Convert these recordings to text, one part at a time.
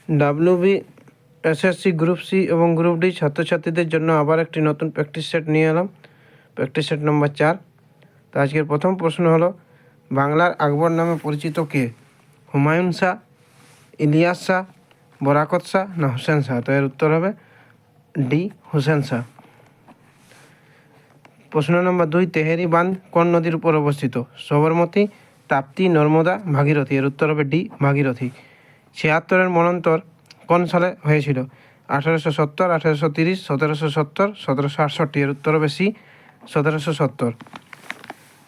WB SSC group C এবং group D ছাত্রছাত্রীদের জন্য আবার একটি নতুন প্র্যাকটিস সেট নিয়ে এলাম, প্র্যাকটিস সেট নম্বর 4। তো আজকের প্রথম প্রশ্ন হলো, বাংলার আকবর নামে পরিচিত কে? হুমায়ুন শাহ, ইলিয়াস শাহ, বরাকত শাহ না হুসেন শাহ? তো এর উত্তর হবে ডি, হুসেন শাহ। প্রশ্ন নম্বর 2, তেহেরি বাঁধ কোন নদীর উপর অবস্থিত? সবরমতী, তাপ্তি, নর্মদা, ভাগীরথী? এর উত্তর হবে ডি, ভাগীরথী। 76-এর মন্বন্তর কোন সালে হয়েছিল? 1870, 1830, 1770, 1768? এর উত্তর হবে সি, 1770।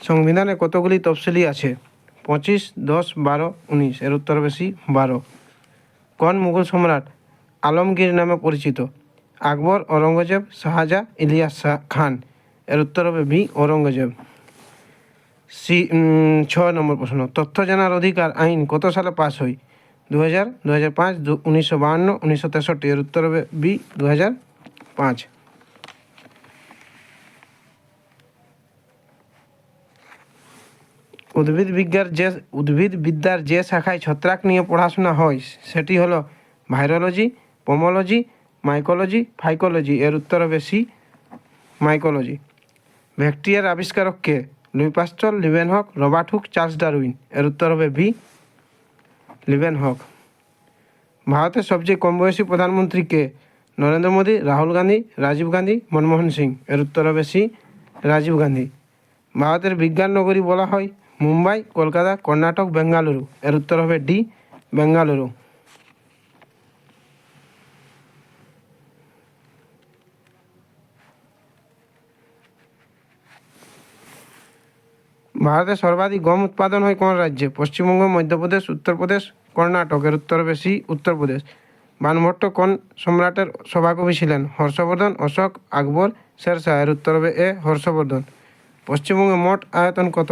সংবিধানে কতগুলি তফসিলি আছে? 25, 10, 12, 19? এর উত্তর হবে সি, 12। কোন মুঘল সম্রাট আলমগীর নামে পরিচিত? আকবর, ঔরঙ্গজেব, শাহজাহান, ইলিয়াস খান? এর উত্তর হবে বি, ঔরঙ্গজেব। 6 নম্বর প্রশ্ন, তথ্য জানার অধিকার আইন কত সালে পাস হয়? 2000, 2005, 1952, 1963? এর উত্তর হবে বি, 2005। উদ্ভিদবিদ্যার যে শাখায় ছত্রাক নিয়ে পড়াশোনা হয় সেটি হলো ভাইরোলজি, পোমোলজি, মাইকোলজি, ফাইকোলজি? এর উত্তর হবে সি, মাইকোলজি। ব্যাকটেরিয়ার আবিষ্কারক কে? Louis Pasteur, Leeuwenhoek, Robert Hooke, Charles Darwin? এর উত্তর হবে বি, লিউয়েনহক। ভারতের সবচেয়ে কম বয়সী প্রধানমন্ত্রী কে? নরেন্দ্র মোদী, রাহুল গান্ধী, রাজীব গান্ধী, মনমোহন সিং? এর উত্তর হবে সি, রাজীব গান্ধী। ভারতের বিজ্ঞান নগরী বলা হয় মুম্বাই, কলকাতা, কর্ণাটক, বেঙ্গালুরু? এর উত্তর হবে ডি, বেঙ্গালুরু। ভারতের সর্বাধিক গম উৎপাদন হয় কোন রাজ্যে? পশ্চিমবঙ্গ, মধ্যপ্রদেশ, উত্তরপ্রদেশ, কর্ণাটক? এর উত্তর হবে সি, উত্তরপ্রদেশ। বাণভট্ট কোন সম্রাটের সভাকবি ছিলেন? হর্ষবর্ধন, অশোক, আকবর, শেরশাহ? এর উত্তর হবে এ, হর্ষবর্ধন। পশ্চিমবঙ্গে মোট আয়তন কত?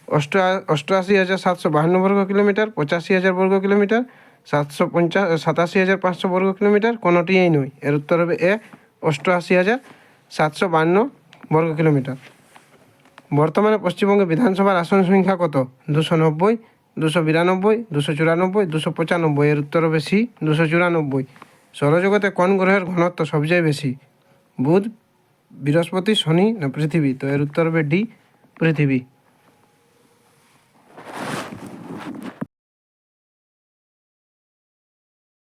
88,752 বর্গ কিলোমিটার, 85,000 বর্গ কিলোমিটার, 87,500 বর্গ কিলোমিটার? কোনোটিই নয়। এর উত্তর হবে এ, 88,752 বর্গ কিলোমিটার। বর্তমানে পশ্চিমবঙ্গে বিধানসভার আসন সংখ্যা কত? 290, 292, 294, 295? এর উত্তর হবে সি, 294। সৌরজগতে কোন গ্রহের ঘনত্ব সবচেয়ে বেশি? বুধ, বৃহস্পতি, শনি না পৃথিবী? তো এর উত্তর হবে ডি, পৃথিবী।